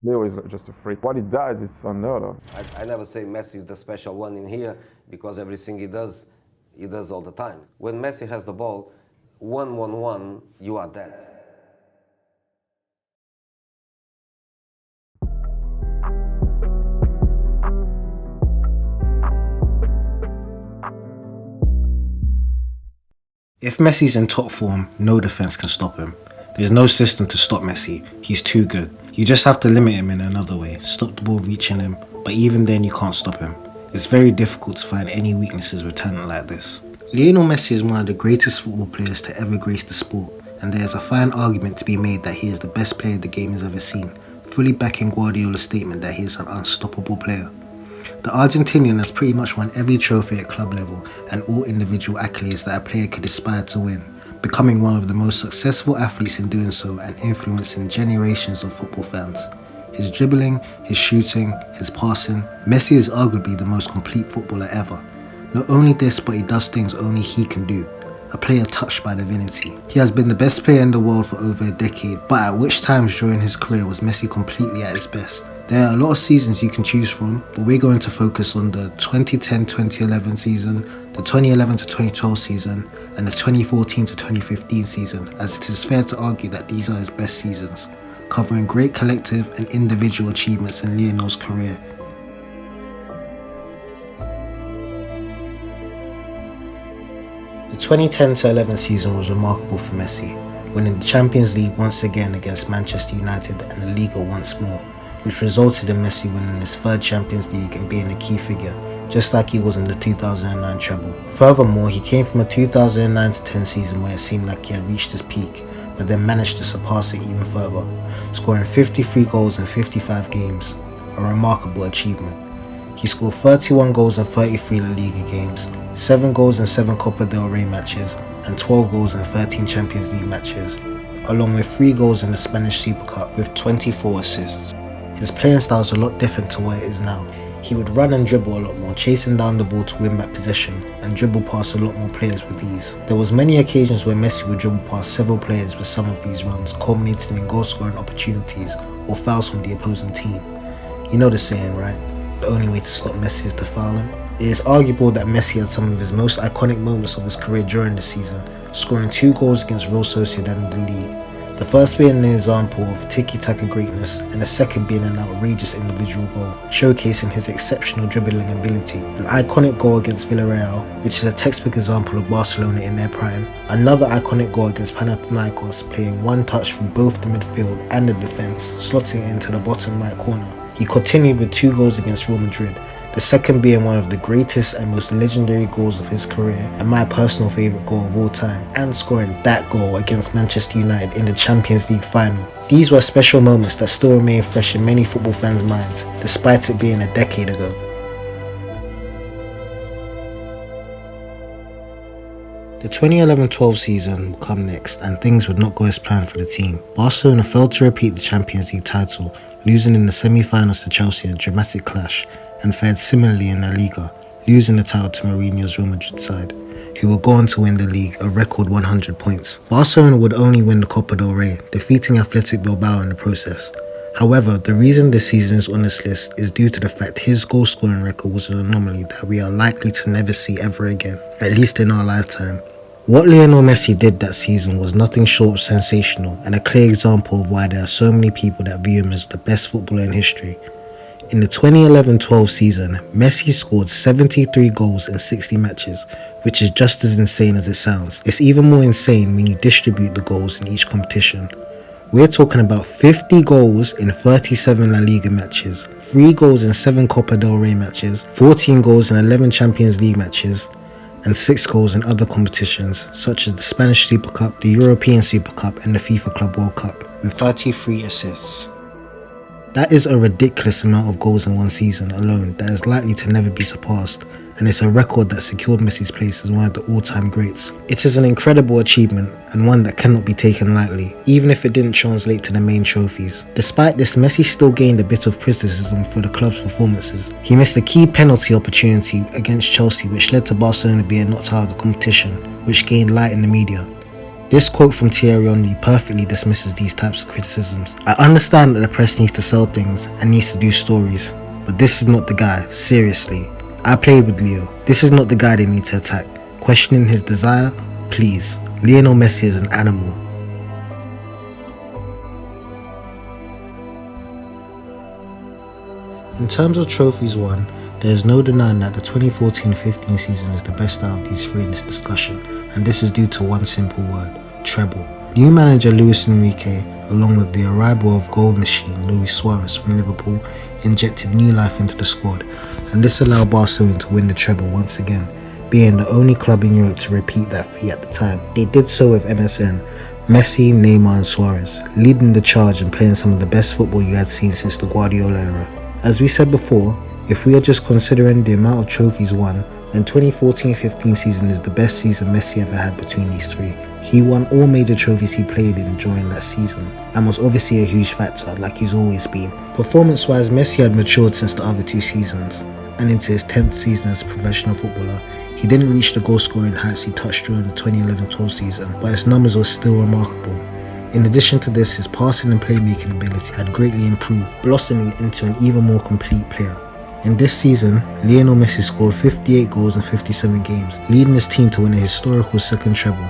Leo is just a freak. What he does is unheard of. I never say Messi is the special one in here because everything he does all the time. When Messi has the ball, 1-1-1, you are dead. If Messi's in top form, no defense can stop him. There's no system to stop Messi. He's too good. You just have to limit him in another way, stop the ball reaching him, but even then you can't stop him. It's very difficult to find any weaknesses with talent like this. Lionel Messi is one of the greatest football players to ever grace the sport, and there is a fine argument to be made that he is the best player the game has ever seen, fully backing Guardiola's statement that he is an unstoppable player. The Argentinian has pretty much won every trophy at club level and all individual accolades that a player could aspire to win, becoming one of the most successful athletes in doing so and influencing generations of football fans. His dribbling, his shooting, his passing, Messi is arguably the most complete footballer ever. Not only this, but he does things only he can do. A player touched by divinity. He has been the best player in the world for over a decade, but at which times during his career was Messi completely at his best? There are a lot of seasons you can choose from, but we're going to focus on the 2010-2011 season, the 2011-2012 season, and the 2014-2015 season, as it is fair to argue that these are his best seasons, covering great collective and individual achievements in Lionel's career. The 2010-11 season was remarkable for Messi, winning the Champions League once again against Manchester United and the Liga once more, which resulted in Messi winning his third Champions League and being a key figure, just like he was in the 2009 treble. Furthermore, he came from a 2009-10 season where it seemed like he had reached his peak, but then managed to surpass it even further, scoring 53 goals in 55 games, a remarkable achievement. He scored 31 goals in 33 La Liga games, 7 goals in 7 Copa del Rey matches, and 12 goals in 13 Champions League matches, along with 3 goals in the Spanish Super Cup with 24 assists. His playing style is a lot different to what it is now. He would run and dribble a lot more, chasing down the ball to win back possession, and dribble past a lot more players with ease. There was many occasions where Messi would dribble past several players with some of these runs, culminating in goal scoring opportunities or fouls from the opposing team. You know the saying, right? The only way to stop Messi is to foul him. It is arguable that Messi had some of his most iconic moments of his career during the season, scoring 2 goals against Real Sociedad in the league. The first being an example of tiki-taka greatness, and the second being an outrageous individual goal, showcasing his exceptional dribbling ability. An iconic goal against Villarreal, which is a textbook example of Barcelona in their prime. Another iconic goal against Panathinaikos, playing one touch from both the midfield and the defence, slotting it into the bottom right corner. He continued with 2 goals against Real Madrid, the second being one of the greatest and most legendary goals of his career and my personal favourite goal of all time, and scoring that goal against Manchester United in the Champions League final. These were special moments that still remain fresh in many football fans' minds, despite it being a decade ago. The 2011-12 season would come next, and things would not go as planned for the team. Barcelona failed to repeat the Champions League title, losing in the semi-finals to Chelsea in a dramatic clash, and fared similarly in La Liga, losing the title to Mourinho's Real Madrid side, who would go on to win the league a record 100 points. Barcelona would only win the Copa del Rey, defeating Athletic Bilbao in the process. However, the reason this season is on this list is due to the fact his goal scoring record was an anomaly that we are likely to never see ever again, at least in our lifetime. What Lionel Messi did that season was nothing short of sensational, and a clear example of why there are so many people that view him as the best footballer in history. In the 2011-12 season, Messi scored 73 goals in 60 matches, which is just as insane as it sounds. It's even more insane when you distribute the goals in each competition. We're talking about 50 goals in 37 La Liga matches, 3 goals in 7 Copa del Rey matches, 14 goals in 11 Champions League matches, and 6 goals in other competitions such as the Spanish Super Cup, the European Super Cup, and the FIFA Club World Cup, with 33 assists. That is a ridiculous amount of goals in one season alone that is likely to never be surpassed, and it's a record that secured Messi's place as one of the all-time greats. It is an incredible achievement and one that cannot be taken lightly, even if it didn't translate to the main trophies. Despite this, Messi still gained a bit of criticism for the club's performances. He missed a key penalty opportunity against Chelsea, which led to Barcelona being knocked out of the competition, which gained light in the media. This quote from Thierry Henry perfectly dismisses these types of criticisms. I understand that the press needs to sell things and needs to do stories, but this is not the guy, seriously. I played with Leo. This is not the guy they need to attack. Questioning his desire? Please. Lionel Messi is an animal. In terms of trophies won, there is no denying that the 2014-15 season is the best out of these three in this discussion, and this is due to one simple word: treble. New manager Luis Enrique, along with the arrival of goal machine Luis Suarez from Liverpool, injected new life into the squad, and this allowed Barcelona to win the treble once again, being the only club in Europe to repeat that feat at the time. They did so with MSN, Messi, Neymar and Suarez, leading the charge and playing some of the best football you had seen since the Guardiola era. As we said before, if we are just considering the amount of trophies won, then 2014-15 season is the best season Messi ever had between these three. He won all major trophies he played in during that season, and was obviously a huge factor like he's always been. Performance-wise, Messi had matured since the other two seasons, and into his 10th season as a professional footballer. He didn't reach the goal-scoring heights he touched during the 2011-12 season, but his numbers were still remarkable. In addition to this, his passing and playmaking ability had greatly improved, blossoming into an even more complete player. In this season, Lionel Messi scored 58 goals in 57 games, leading his team to win a historical second treble.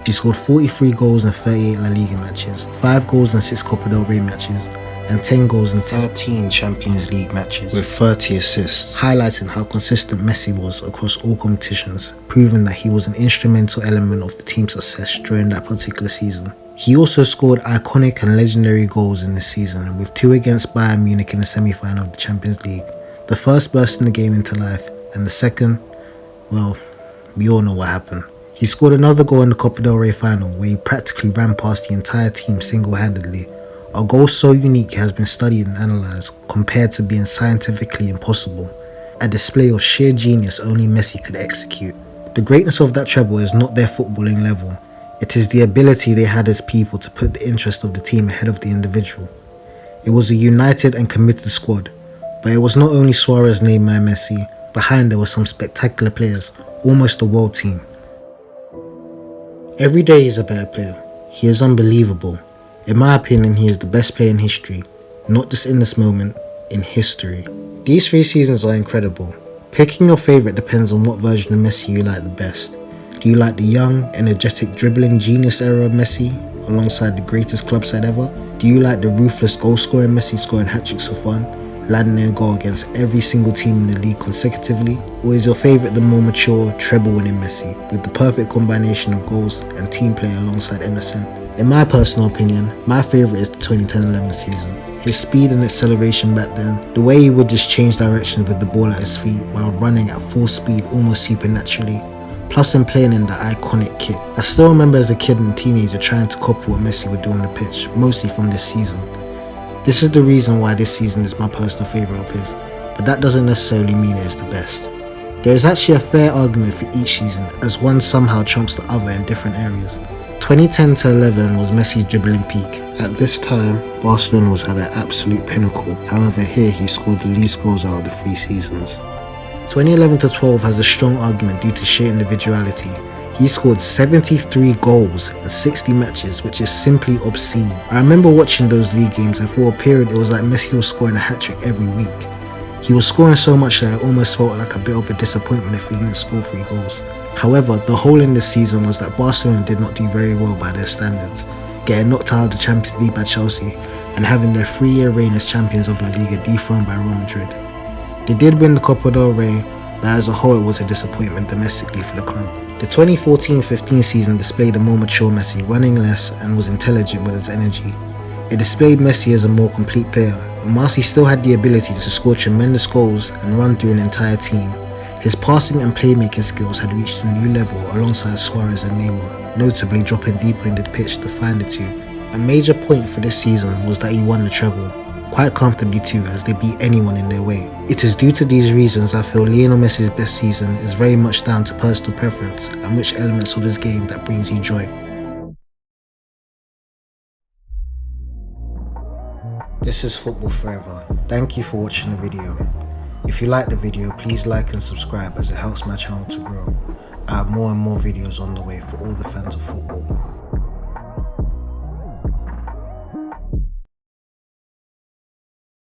He scored 43 goals in 38 La Liga matches, 5 goals in 6 Copa del Rey matches, and 10 goals in 13 Champions League matches, with 30 assists, highlighting how consistent Messi was across all competitions, proving that he was an instrumental element of the team's success during that particular season. He also scored iconic and legendary goals in this season, with 2 against Bayern Munich in the semi-final of the Champions League. The first bursting the game into life, and the second, well, we all know what happened. He scored another goal in the Copa del Rey final, where he practically ran past the entire team single-handedly. A goal so unique has been studied and analysed, compared to being scientifically impossible. A display of sheer genius only Messi could execute. The greatness of that treble is not their footballing level. It is the ability they had as people to put the interest of the team ahead of the individual. It was a united and committed squad, but it was not only Suarez, Neymar and Messi. Behind there were some spectacular players, almost a world team. Every day he's a better player. He is unbelievable. In my opinion, he is the best player in history, not just in this moment, in history. These 3 seasons are incredible. Picking your favourite depends on what version of Messi you like the best. Do you like the young, energetic, dribbling genius era of Messi, alongside the greatest club side ever? Do you like the ruthless goal-scoring Messi scoring hat-tricks for fun, landing a goal against every single team in the league consecutively? Or is your favourite the more mature, treble-winning Messi, with the perfect combination of goals and team play alongside MSN? In my personal opinion, my favourite is the 2010-11 season. His speed and acceleration back then, the way he would just change directions with the ball at his feet while running at full speed almost supernaturally, plus him playing in the iconic kit. I still remember as a kid and teenager trying to copy what Messi would do on the pitch, mostly from this season. This is the reason why this season is my personal favourite of his, but that doesn't necessarily mean it is the best. There is actually a fair argument for each season, as one somehow trumps the other in different areas. 2010-11 was Messi's dribbling peak. At this time, Barcelona was at their absolute pinnacle, however here he scored the least goals out of the 3 seasons. 2011-12 has a strong argument due to sheer individuality. He scored 73 goals in 60 matches, which is simply obscene. I remember watching those league games, and for a period it was like Messi was scoring a hat-trick every week. He was scoring so much that it almost felt like a bit of a disappointment if he didn't score 3 goals. However, the whole in this season was that Barcelona did not do very well by their standards, getting knocked out of the Champions League by Chelsea and having their 3-year reign as champions of La Liga dethroned by Real Madrid. They did win the Copa del Rey, but as a whole it was a disappointment domestically for the club. The 2014-15 season displayed a more mature Messi, running less and was intelligent with his energy. It displayed Messi as a more complete player, and whilst he still had the ability to score tremendous goals and run through an entire team, his passing and playmaking skills had reached a new level alongside Suarez and Neymar, notably dropping deeper into the pitch to find the two. A major point for this season was that he won the treble, quite comfortably too, as they beat anyone in their way. It is due to these reasons I feel Lionel Messi's best season is very much down to personal preference and which elements of his game that brings you joy. This is Football Forever. Thank you for watching the video. If you like the video, please like and subscribe as it helps my channel to grow. I have more and more videos on the way for all the fans of football.